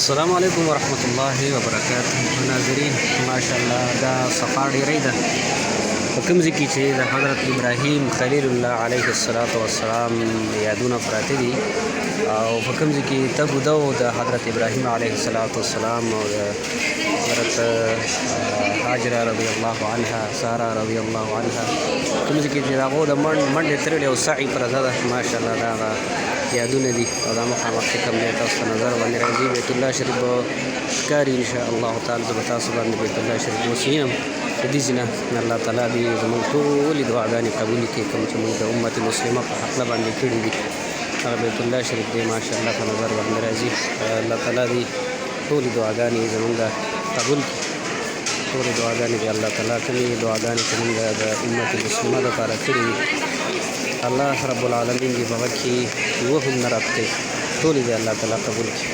السلام علیکم ورحمت الله وبرکاته. ناظرین ماشاءالله دا صفا ډیرې ده په کوم ځای کې چې د حضرت ابراهیم خلیل الله علیه السلام یادونه پراته دي او په کوم ځای کې تبدو د حضرت ابراهیم علیه السلام او د حضرت هاجره رضی الله عنها ساره رضی الله عنها کوم ځای کې چې هغه د منډې ترلې او سعی پرته ده ماشاءالله دا یادونه دي او دا مخامخ چې کوم دی تاسو ته نظر باندې راځي بیت الله شریف به ښکاري انشاءالله تعالی زه به تاسو باندې بیت الله شریف وسیم په دې ځای نه الله تعالی دې زموږ ټولې دعاګانې قبولې کړي کوم چې موږ د امت مسلمه په حقله باندې کړي دي هغه بیت الله شریف دی ماشاءالله په نظر باندې راځي الله تعالی دې ټولې دعاګانې زموږ قبول کړي ټولې دعاګانې دې الله تعالی کومې دعاګانې چې موږ د امت مسلمه دپاره کړي دي الله رب العالمین دې په هغه کې یوه هم نه رد کړي ټولې دې الله تعالی قبول کړي